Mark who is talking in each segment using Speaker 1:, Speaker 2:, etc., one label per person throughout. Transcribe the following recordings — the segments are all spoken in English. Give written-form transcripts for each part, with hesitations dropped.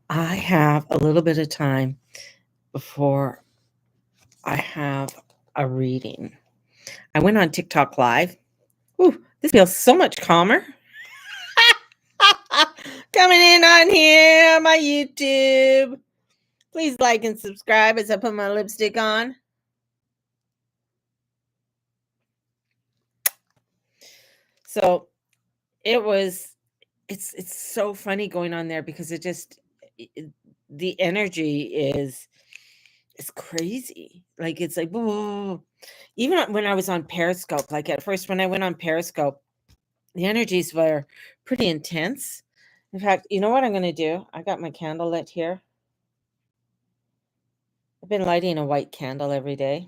Speaker 1: I have a little bit of time before I have a reading. I went on TikTok live. Ooh, this feels so much calmer. Coming in on here on my YouTube. Please like and subscribe as I put my lipstick on. So it's so funny going on there because the energy is crazy. Like it's like whoa. Even when I was on Periscope, like at first when I went on Periscope, the energies were pretty intense. In fact, you know what I'm going to do? I got my candle lit here. I've been lighting a white candle every day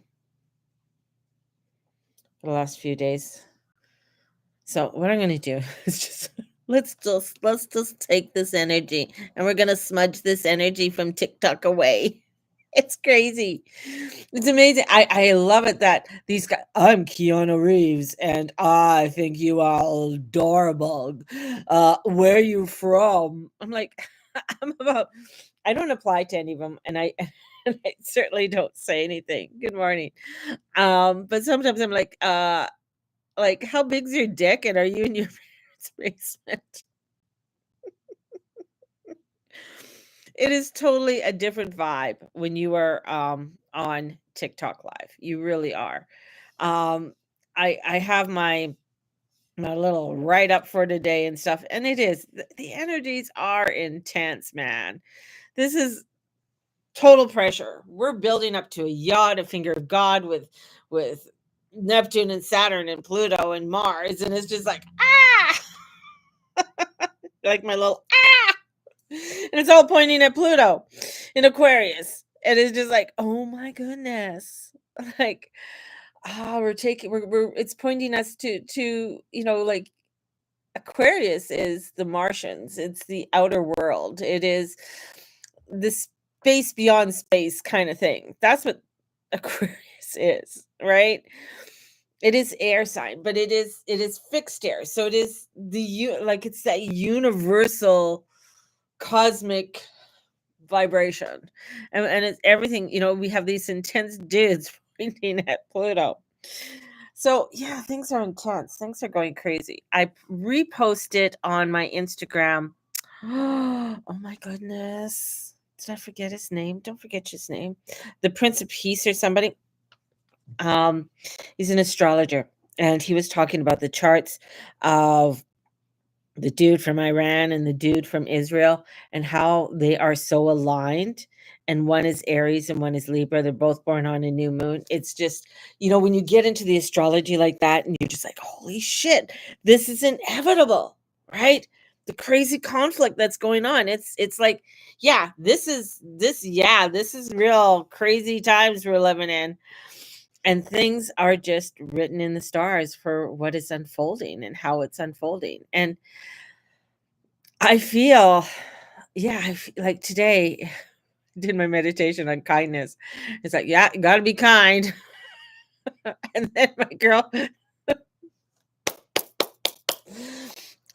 Speaker 1: for the last few days. So what I'm going to do is just let's just take this energy and we're going to smudge this energy from TikTok away. It's crazy. It's amazing. I love it that these guys. I'm Keanu Reeves, and I think you are adorable. Where you from? I'm like, I'm about. I don't apply to any of them, and I, and I certainly don't say anything. Good morning. But sometimes I'm like, how big's your dick, and are you in your parents' basement? It is totally a different vibe when you are on TikTok live. You really are. Um I have my little write up for today and stuff, and it is the energies are intense, man. This is total pressure. We're building up to a yacht, a finger of God with Neptune and Saturn and Pluto and Mars, and it's just like like my little and it's all pointing at Pluto in Aquarius. And it's just like, oh my goodness. Like, we're taking we're it's pointing us to, like Aquarius is the Martians. It's the outer world. It is the space beyond space kind of thing. That's what Aquarius is, right? It is air sign, but it is fixed air. So it is like it's that universal cosmic vibration. And it's everything, we have these intense dudes pointing at Pluto. So yeah, things are intense. Things are going crazy. I reposted on my Instagram. Oh my goodness. Did I forget his name? Don't forget his name. The Prince of Peace or somebody. Um, he's an astrologer, and he was talking about the charts of the dude from Iran and the dude from Israel and how they are so aligned. And one is Aries and one is Libra. They're both born on a new moon. It's just, when you get into the astrology like that and you're just like, holy shit, this is inevitable, right? The crazy conflict that's going on. It's like, this is real crazy times we're living in. And things are just written in the stars for what is unfolding and how it's unfolding. And I feel like today did my meditation on kindness. It's like, yeah, you gotta be kind. And then my girl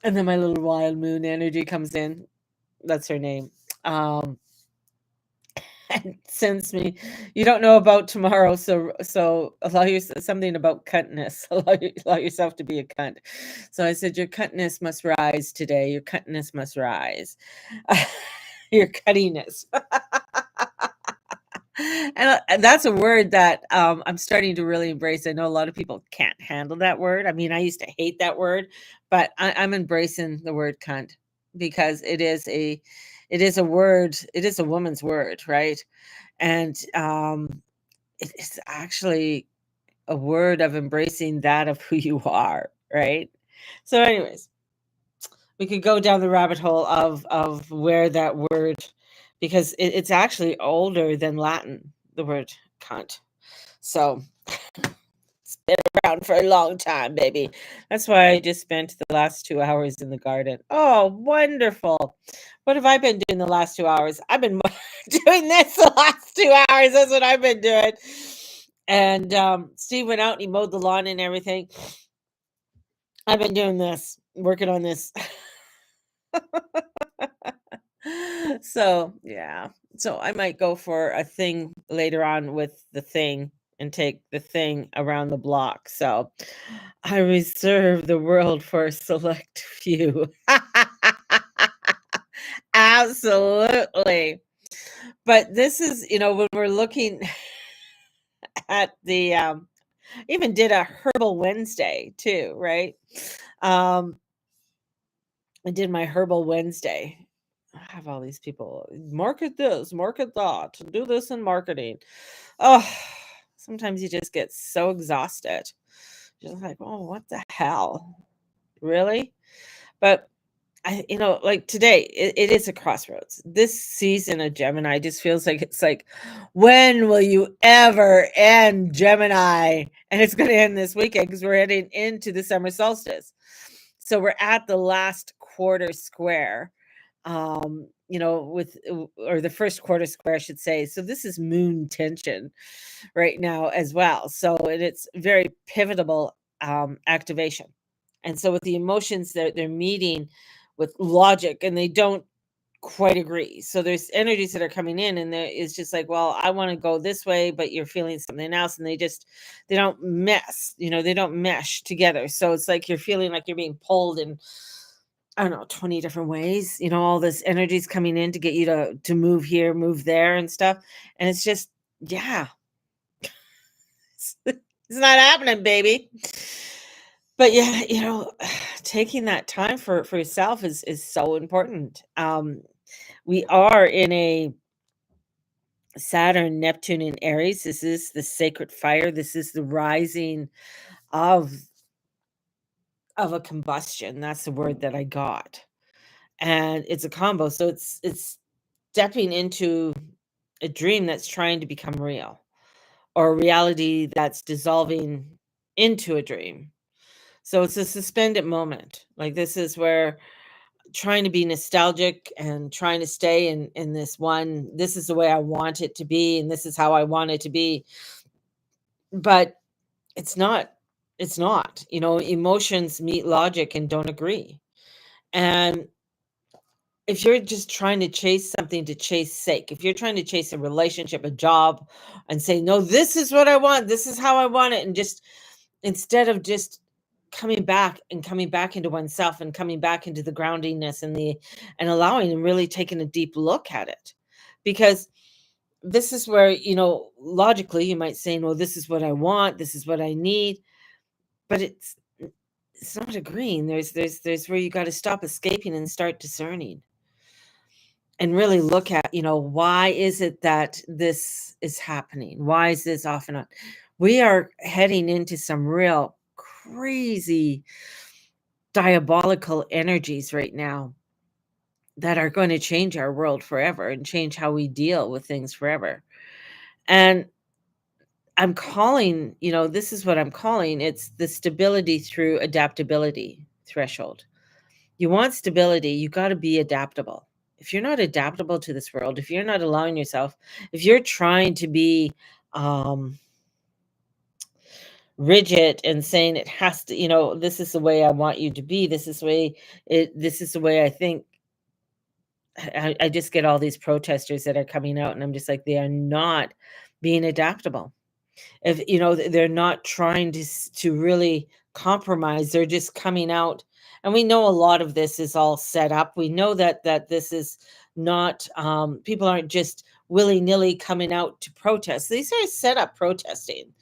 Speaker 1: and then my little wild moon energy comes in. That's her name. Um and sends me, you don't know about tomorrow, so allow yourself something about cuntness. Allow yourself to be a cunt. So I said, your cuntness must rise today. Your cuntness must rise. Your cuttiness. And that's a word that I'm starting to really embrace. I know a lot of people can't handle that word. I mean, I used to hate that word, but I'm embracing the word cunt because it is a word. It is a woman's word, right? And it is actually a word of embracing that of who you are, right? So, anyways, we could go down the rabbit hole of where that word, because it's actually older than Latin, the word cunt. So it's been around for a long time, baby. That's why I just spent the last 2 hours in the garden. Oh, wonderful. What have I been doing the last 2 hours? I've been doing this the last 2 hours. That's what I've been doing. And Steve went out and he mowed the lawn and everything. I've been doing this, working on this. So, yeah. So I might go for a thing later on with the thing and take the thing around the block. So I reserve the world for a select few. Absolutely. But this is, when we're looking at even did a herbal Wednesday too, right? Um, I did my herbal Wednesday. I have all these people market this, market that, do this in marketing. Oh, sometimes you just get so exhausted. Just like, oh, what the hell? Really? But like today, it is a crossroads. This season of Gemini just feels like it's like, when will you ever end Gemini? And it's going to end this weekend because we're heading into the summer solstice. So we're at the last quarter square, or the first quarter square, I should say. So this is moon tension right now as well. So it's very pivotal activation. And so with the emotions that they're meeting with logic and they don't quite agree. So there's energies that are coming in and there is just like, well, I want to go this way, but you're feeling something else. And they don't they don't mesh together. So it's like you're feeling like you're being pulled in, I don't know, 20 different ways. All this energy's coming in to get you to move here, move there and stuff. And it's just, yeah, it's not happening, baby. But yeah, taking that time for yourself is so important. We are in a Saturn, Neptune, and Aries. This is the sacred fire. This is the rising of a combustion. That's the word that I got. And it's a combo. So it's stepping into a dream that's trying to become real, or a reality that's dissolving into a dream. So it's a suspended moment. Like this is where trying to be nostalgic and trying to stay in this is the way I want it to be and this is how I want it to be. But it's not. It's not. Emotions meet logic and don't agree. And if you're just trying to chase something to chase sake, if you're trying to chase a relationship, a job, and say, no, this is what I want, this is how I want it, and just instead of just coming back into oneself and coming back into the groundingness and allowing and really taking a deep look at it. Because this is where, logically you might say, well, this is what I want, this is what I need, but it's not agreeing. There's where you got to stop escaping and start discerning and really look at, why is it that this is happening? Why is this off and on? We are heading into some real crazy diabolical energies right now that are going to change our world forever and change how we deal with things forever. And I'm calling, this is what I'm calling. It's the stability through adaptability threshold. You want stability, you got to be adaptable. If you're not adaptable to this world, if you're not allowing yourself, if you're trying to be rigid and saying it has to, this is the way I want you to be, this is the way I think. I just get all these protesters that are coming out and I'm just like, they are not being adaptable. If they're not trying to really compromise, they're just coming out. And we know a lot of this is all set up. We know that this is not people aren't just willy-nilly coming out to protest. These are set up protesting.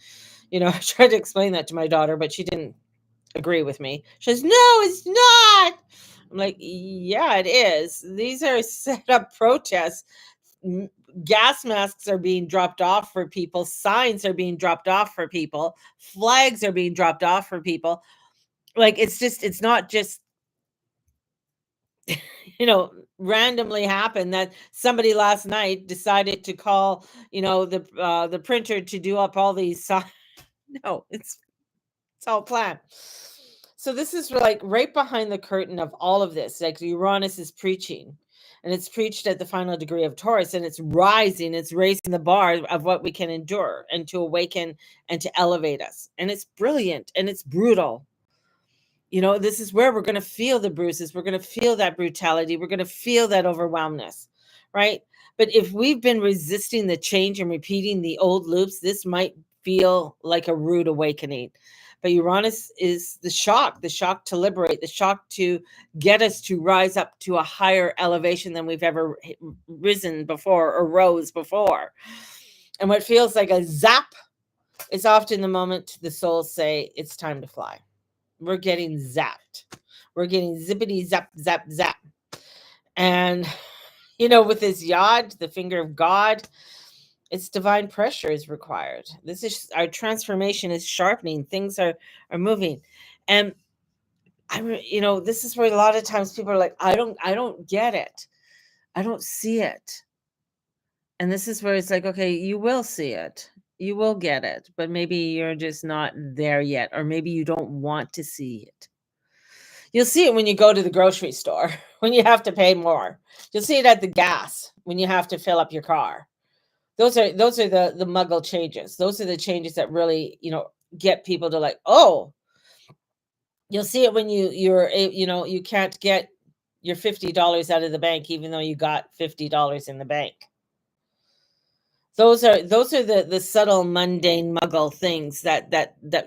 Speaker 1: I tried to explain that to my daughter, but she didn't agree with me. She says, no, it's not. I'm like, yeah, it is. These are set up protests. Gas masks are being dropped off for people. Signs are being dropped off for people. Flags are being dropped off for people. Like, it's not just, randomly happened that somebody last night decided to call, the printer to do up all these signs. No, it's all planned. So this is like right behind the curtain of all of this. Like Uranus is preaching, and it's preached at the final degree of Taurus, and it's raising the bar of what we can endure and to awaken and to elevate us. And it's brilliant and it's brutal. This is where we're going to feel the bruises. We're going to feel that brutality. We're going to feel that overwhelmness. right? But if we've been resisting the change and repeating the old loops, this might feel like a rude awakening. But Uranus is the shock to liberate, the shock to get us to rise up to a higher elevation than we've ever risen before or rose before. And what feels like a zap is often the moment the souls say, it's time to fly. We're getting zapped. We're getting zippity zap, zap, zap. And, with this yod, the finger of God, it's divine pressure is required. This is our transformation is sharpening. Things are moving. And this is where a lot of times people are like, I don't get it. I don't see it. And this is where it's like, okay, you will see it. You will get it, but maybe you're just not there yet, or maybe you don't want to see it. You'll see it when you go to the grocery store, when you have to pay more. You'll see it at the gas when you have to fill up your car. Those are the muggle changes. Those are the changes that really, get people to like, oh, you'll see it when you can't get your $50 out of the bank even though you got $50 in the bank. Those are the subtle mundane muggle things that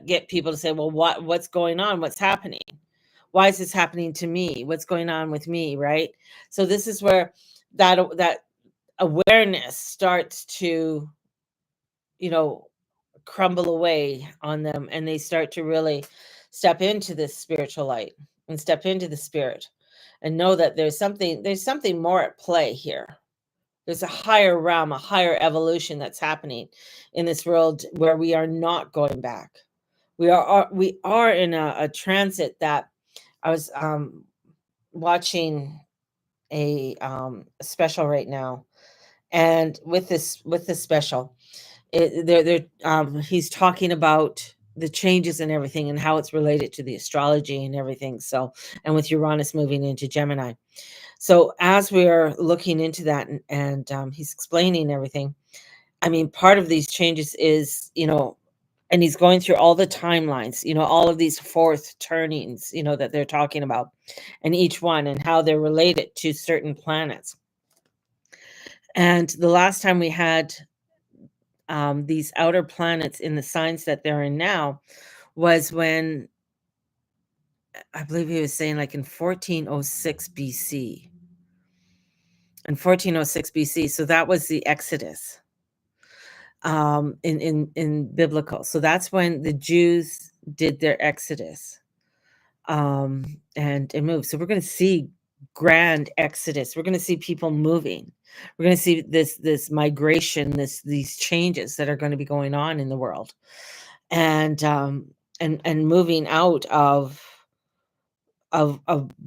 Speaker 1: get people to say, well, what's going on? What's happening? Why is this happening to me? What's going on with me, right? So this is where that awareness starts to, you know, crumble away on them, and they start to really step into this spiritual light and step into the spirit and know that there's something more at play here. There's a higher realm, a higher evolution that's happening in this world where we are not going back. We are in a transit that I was watching a special right now, and with this special, he's talking about the changes and everything and how it's related to the astrology and everything. So, and with Uranus moving into Gemini. So as we are looking into that, and he's explaining everything, I mean, part of these changes is, and he's going through all the timelines, all of these fourth turnings, that they're talking about, and each one and how they're related to certain planets. And the last time we had these outer planets in the signs that they're in now was when I believe he was saying like in 1406 BC. In 1406 BC. So that was the Exodus in biblical. So that's when the Jews did their Exodus. And it moved. So we're going to see grand exodus. We're going to see people moving. We're going to see this migration, these changes that are going to be going on in the world, and moving out of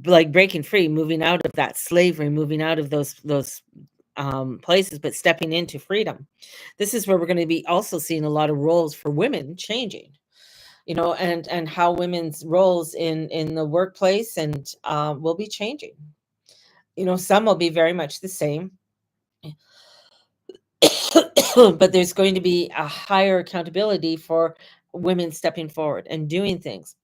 Speaker 1: like breaking free, moving out of that slavery, moving out of those places, but stepping into freedom. This is where we're going to be also seeing a lot of roles for women changing, and how women's roles in the workplace and will be changing. Some will be very much the same, but there's going to be a higher accountability for women stepping forward and doing things.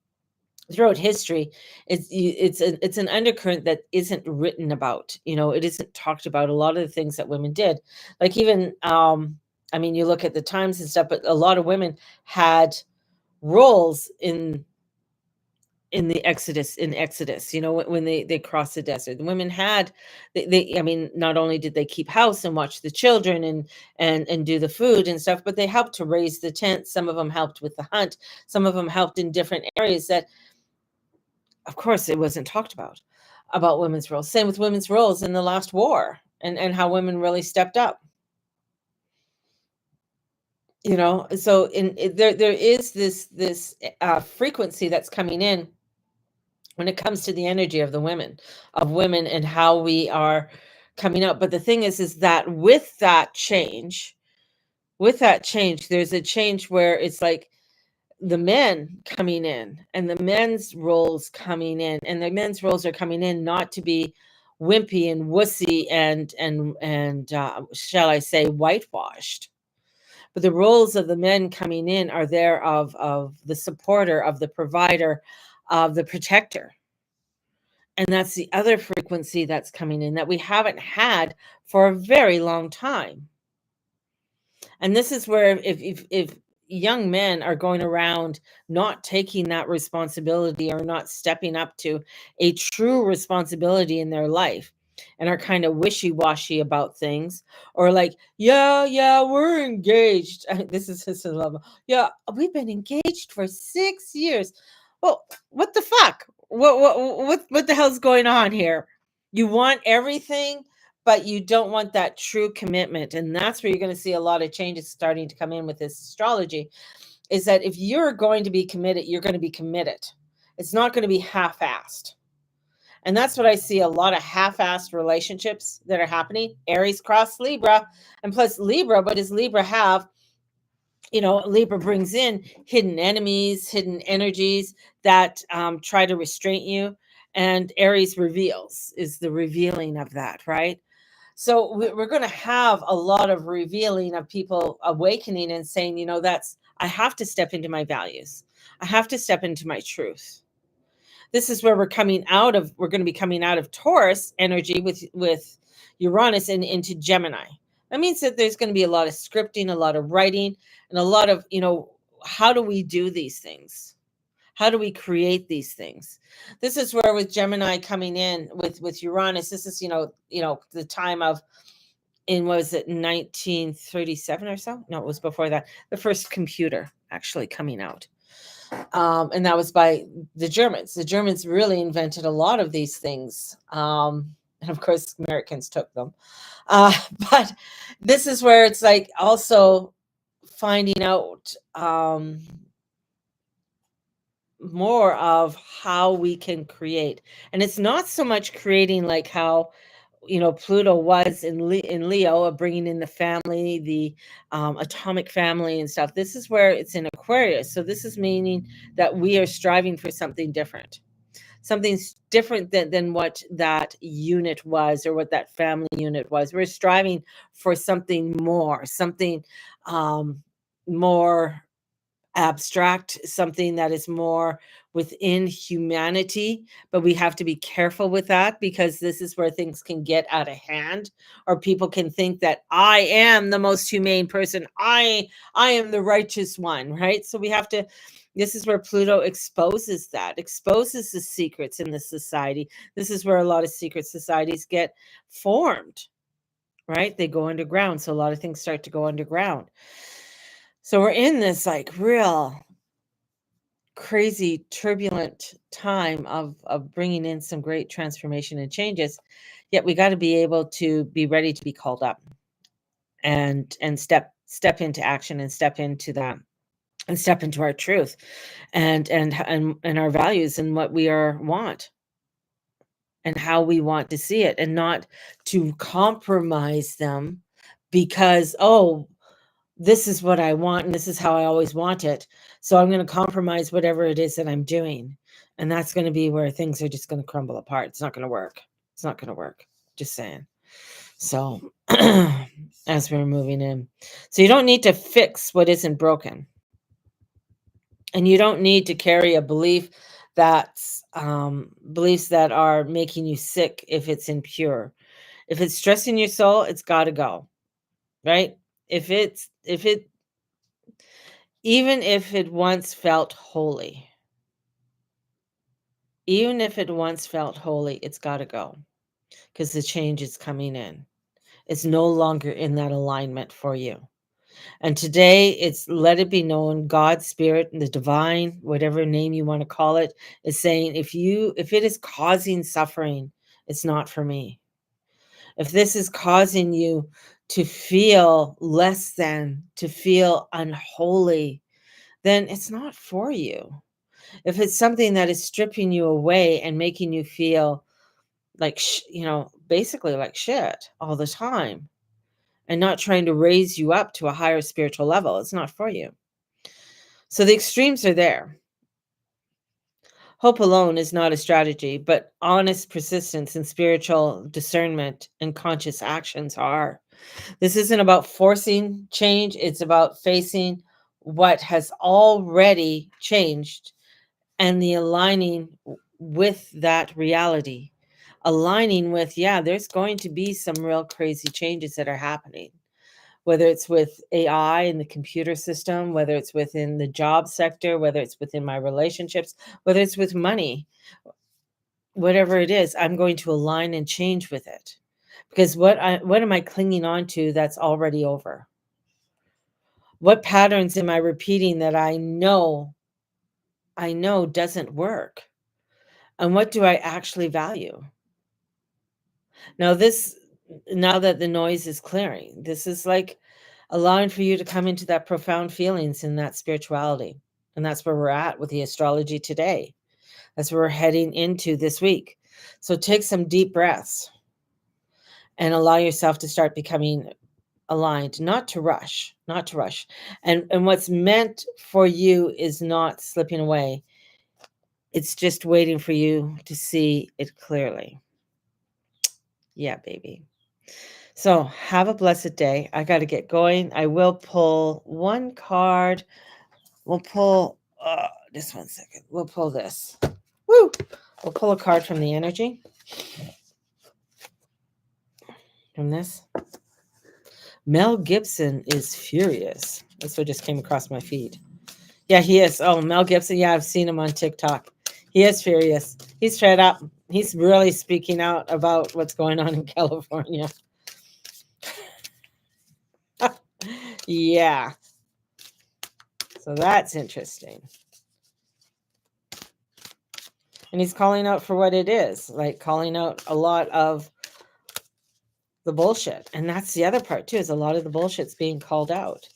Speaker 1: Throughout history, it's an undercurrent that isn't written about. It isn't talked about. A lot of the things that women did, like even I mean, you look at the times and stuff, but a lot of women had roles in the Exodus, when they crossed the desert. The women had I mean, not only did they keep house and watch the children and do the food and stuff, but they helped to raise the tent. Some of them helped with the hunt. Some of them helped in different areas that, of course, it wasn't talked about women's roles. Same with women's roles in the last war, and how women really stepped up. So there is this frequency that's coming in when it comes to the energy of women and how we are coming out. But the thing is that with that change, there's a change where it's like the men coming in and the men's roles coming in, and the men's roles are coming in not to be wimpy and wussy and shall I say whitewashed, but the roles of the men coming in are there of the supporter, of the provider, of the protector. And that's the other frequency that's coming in that we haven't had for a very long time. And this is where if young men are going around not taking that responsibility or not stepping up to a true responsibility in their life and are kind of wishy-washy about things, or like, yeah, we're engaged. This is a level. Yeah, we've been engaged for 6 years. Well, what the fuck? What the hell's going on here? You want everything, but you don't want that true commitment. And that's where you're going to see a lot of changes starting to come in with this astrology, is that if you're going to be committed, you're going to be committed. It's not going to be half-assed. And that's what I see, a lot of half-assed relationships that are happening. Aries cross Libra. And plus Libra, what does Libra have? Libra brings in hidden enemies, hidden energies that try to restrain you. And Aries reveals, is the revealing of that, right? So we're going to have a lot of revealing of people awakening and saying, I have to step into my values. I have to step into my truth. This is where we're going to be coming out of Taurus energy with Uranus and into Gemini. That means that there's going to be a lot of scripting, a lot of writing, and a lot of, how do we do these things? How do we create these things? This is where with Gemini coming in with Uranus, this is, the time of, was it 1937 or so? No, it was before that. The first computer actually coming out. And that was by the Germans. The Germans really invented a lot of these things. And of course, Americans took them. But this is where it's like also finding out more of how we can create. And it's not so much creating like how Pluto was in Leo, of bringing in the family, the atomic family and stuff. This is where it's in Aquarius. So this is meaning that we are striving for something different. Something's different than what that unit was or what that family unit was. We're striving for something more, something more abstract, something that is more within humanity. But we have to be careful with that, because this is where things can get out of hand, or people can think that I am the most humane person, I am the righteous one, right? So we have to, this is where Pluto exposes the secrets in the society. This is where a lot of secret societies get formed, right? They go underground. So a lot of things start to go underground. So we're in this like real crazy, turbulent time of bringing in some great transformation and changes. Yet we got to be able to be ready to be called up and step into action, and step into that, and step into our truth and our values, and what we want and how we want to see it, and not to compromise them because, this is what I want and this is how I always want it. So I'm going to compromise whatever it is that I'm doing. And that's going to be where things are just going to crumble apart. It's not going to work. It's not going to work. Just saying. So as we're moving in. So you don't need to fix what isn't broken. And you don't need to carry a belief that's beliefs that are making you sick if it's impure. If it's stressing your soul, it's got to go. Right? Even if it once felt holy, it's got to go, because the change is coming in. It's no longer in that alignment for you. And today it's, let it be known, God, spirit, and the divine, whatever name you want to call it, is saying, if it is causing suffering, it's not for me. If this is causing you to feel less than, to feel unholy, then it's not for you. If it's something that is stripping you away and making you feel like, basically like shit all the time, and not trying to raise you up to a higher spiritual level, it's not for you. So the extremes are there. Hope alone is not a strategy, but honest persistence and spiritual discernment and conscious actions are. This isn't about forcing change. It's about facing what has already changed and the aligning with that reality, aligning with, yeah, there's going to be some real crazy changes that are happening, whether it's with AI and the computer system, whether it's within the job sector, whether it's within my relationships, whether it's with money, whatever it is, I'm going to align and change with it. Because what am I clinging on to that's already over? What patterns am I repeating that I know doesn't work? And what do I actually value? Now this now that the noise is clearing, this is like allowing for you to come into that profound feelings in that spirituality. And that's where we're at with the astrology today. That's where we're heading into this week. So take some deep breaths and allow yourself to start becoming aligned, not to rush, not to rush. And what's meant for you is not slipping away. It's just waiting for you to see it clearly. Yeah, baby. So have a blessed day. I got to get going. I will pull one card. We'll pull just 1 second. We'll pull this. Woo! We'll pull a card from the energy. From this. Mel Gibson is furious. That's what just came across my feed. Yeah, he is. Oh, Mel Gibson. Yeah, I've seen him on TikTok. He is furious. He's fed up. He's really speaking out about what's going on in California. Yeah. So that's interesting. And he's calling out for what it is, like calling out a lot of the bullshit. And that's the other part too, is a lot of the bullshit's being called out.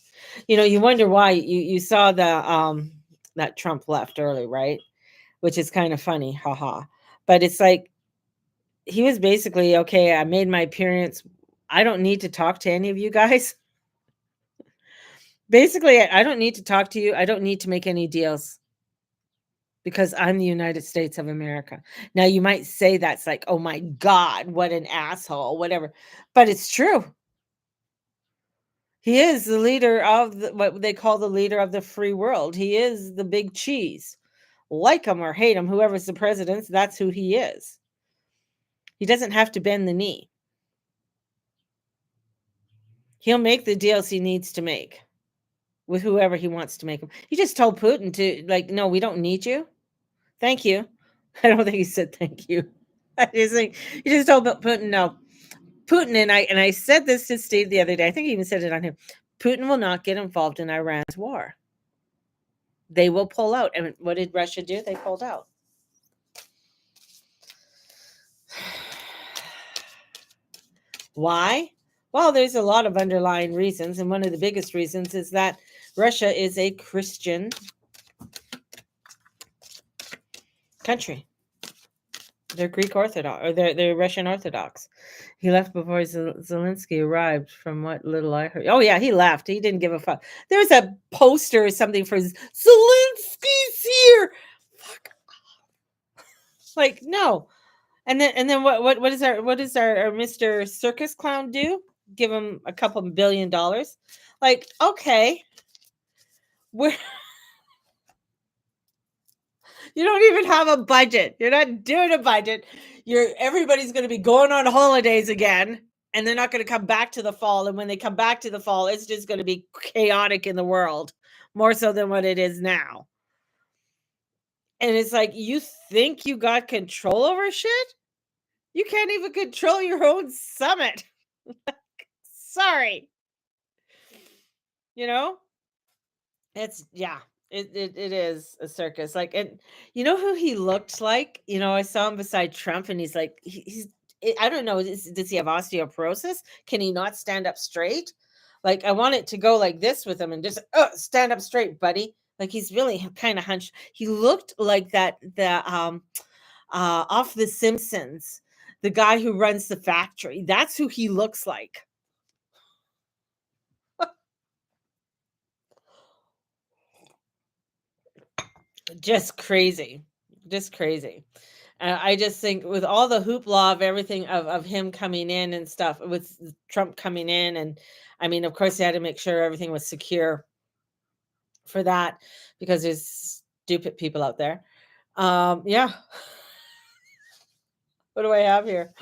Speaker 1: You wonder why. You saw the that Trump left early, right? Which is kind of funny, haha. But it's like he was basically, okay, I made my appearance. I don't need to talk to any of you guys. Basically, I don't need to talk to you. I don't need to make any deals because I'm the United States of America. Now, you might say that's like, oh my God, what an asshole, whatever. But it's true. He is the leader of what they call the leader of the free world. He is the big cheese. Like him or hate him, whoever's the president, that's who he is. He doesn't have to bend the knee. He'll make the deals he needs to make with whoever he wants to make them. He just told Putin to, like, no, we don't need you. Thank you. I don't think he said thank you. I just think he just told Putin no. Putin and I said this to Steve the other day. I think he even said it on him. Putin will not get involved in Iran's war. They will pull out. And what did Russia do? They pulled out. Why? Well, there's a lot of underlying reasons, and one of the biggest reasons is that Russia is a Christian country. They're Greek Orthodox, or they're Russian Orthodox. He left before Zelensky arrived, from what little I heard. Oh yeah, he left. He didn't give a fuck. There was a poster or something for Zelensky's here. Fuck. Like, no. And then what is our Mr. Circus Clown do? Give him a couple $1 billion. Like, okay. We're You don't even have a budget. You're not doing a budget. Everybody's going to be going on holidays again, and they're not going to come back to the fall. And when they come back to the fall, it's just going to be chaotic in the world, more so than what it is now. And it's like, you think you got control over shit? You can't even control your own summit. Sorry. It's, yeah. It is a circus. Like, and you know who he looked like? I saw him beside Trump, and he's like, I don't know, does he have osteoporosis? Can he not stand up straight? Like, I want it to go like this with him, and just stand up straight, buddy. Like, he's really kind of hunched. He looked like the off The Simpsons, the guy who runs the factory. That's who he looks like. Just crazy. Just crazy. I just think with all the hoopla of everything of him coming in and stuff, with Trump coming in, and I mean, of course, they had to make sure everything was secure for that, because there's stupid people out there. Yeah. What do I have here?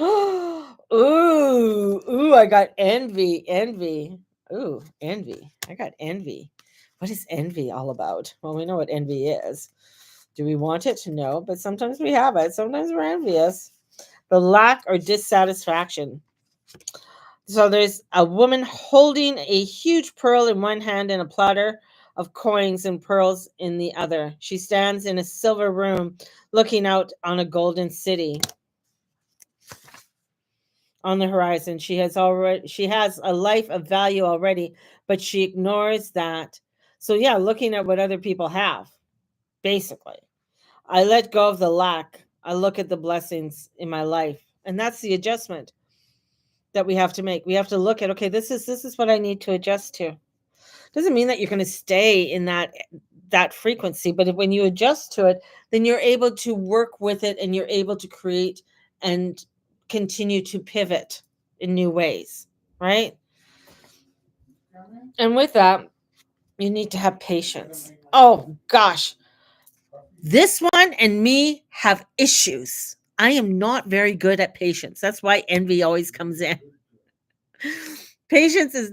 Speaker 1: Ooh, I got envy. Ooh, envy. I got envy. What is envy all about? Well, we know what envy is. Do we want it? No, but sometimes we have it. Sometimes we're envious. The lack or dissatisfaction. So there's a woman holding a huge pearl in one hand and a platter of coins and pearls in the other. She stands in a silver room looking out on a golden city on the horizon. She has a life of value already, but she ignores that. So yeah, looking at what other people have, basically. I let go of the lack. I look at the blessings in my life. And that's the adjustment that we have to make. We have to look at, okay, this is what I need to adjust to. Doesn't mean that you're going to stay in that frequency, but when you adjust to it, then you're able to work with it and you're able to create and continue to pivot in new ways, right? And with that, you need to have patience. Oh gosh, this one and me have issues. I am not very good at patience. That's why envy always comes in. Patience is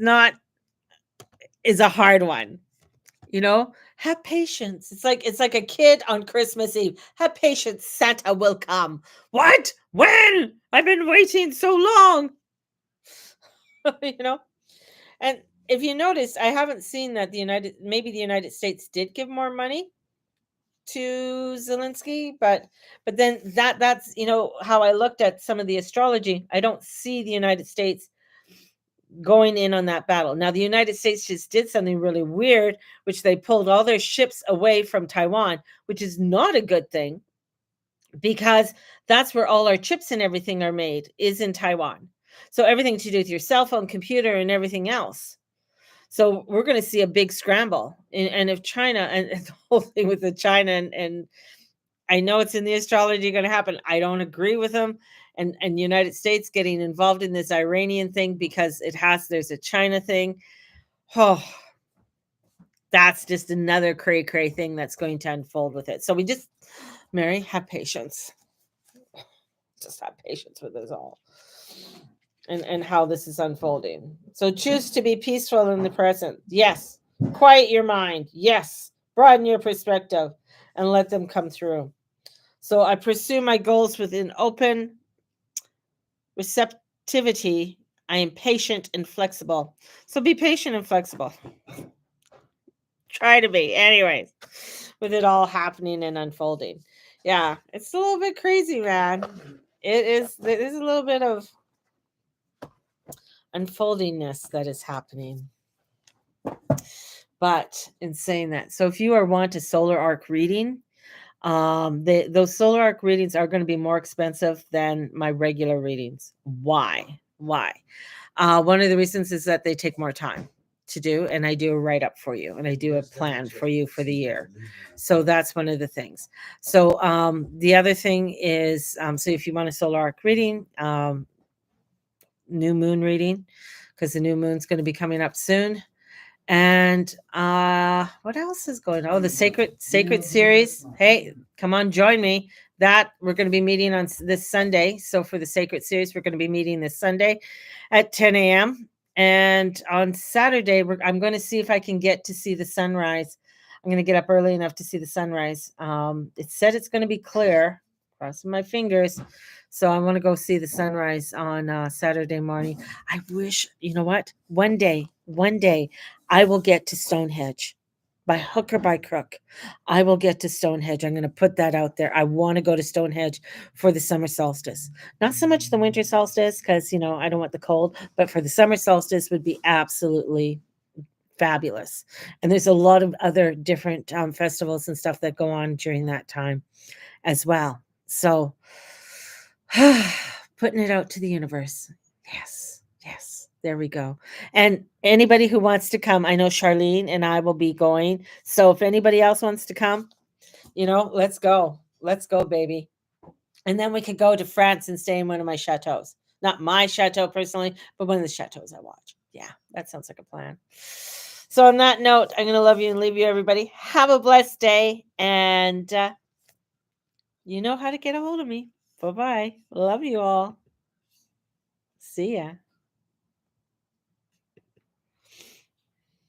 Speaker 1: a hard one. Have patience. It's like a kid on Christmas Eve. Have patience, Santa will come. What? When? I've been waiting so long. you know and if you notice, I haven't seen that the United States did give more money to Zelensky, but then that's how I looked at some of the astrology. I don't see the United States going in on that battle. Now, the United States just did something really weird, which they pulled all their ships away from Taiwan, which is not a good thing because that's where all our chips and everything are made, is in Taiwan. So everything to do with your cell phone, computer, and everything else. So we're going to see a big scramble. And if China and the whole thing with the China and I know it's in the astrology going to happen. I don't agree with them. And United States getting involved in this Iranian thing because there's a China thing. Oh, that's just another cray thing that's going to unfold with it. So Mary, have patience. Just have patience with us all. And how this is unfolding. So choose to be peaceful in the present. Yes. Quiet your mind. Yes. Broaden your perspective and let them come through. So I pursue my goals with an open receptivity. I am patient and flexible. So be patient and flexible. Try to be. Anyways, with it all happening and unfolding. Yeah, it's a little bit crazy, man. There's a little bit of unfoldingness that is happening. But in saying that, so if you want a solar arc reading, those solar arc readings are going to be more expensive than my regular readings. Why? One of the reasons is that they take more time to do, and I do a write up for you, and I do a plan for you for the year. So that's one of the things. So the other thing is, so if you want a solar arc reading, new moon reading, because the new moon's going to be coming up soon. And what else is going on? Oh, the sacred series. Hey, come on, join me. That we're going to be meeting on this Sunday. So for the sacred series, we're going to be meeting this Sunday at 10 a.m. And on Saturday, I'm going to see if I can get to see the sunrise. I'm going to get up early enough to see the sunrise. It said it's going to be clear. Crossing my fingers. So I want to go see the sunrise on Saturday morning. I wish, you know what? One day, I will get to Stonehenge. By hook or by crook, I will get to Stonehenge. I'm going to put that out there. I want to go to Stonehenge for the summer solstice. Not so much the winter solstice because, I don't want the cold, but for the summer solstice would be absolutely fabulous. And there's a lot of other different festivals and stuff that go on during that time as well. So putting it out to the universe. Yes. There we go. And anybody who wants to come, I know Charlene and I will be going. So if anybody else wants to come, let's go. Let's go, baby. And then we could go to France and stay in one of my chateaus. Not my chateau personally, but one of the chateaus I watch. Yeah, that sounds like a plan. So on that note, I'm going to love you and leave you, everybody. Have a blessed day. And you know how to get a hold of me. Bye-bye. Love you all. See ya.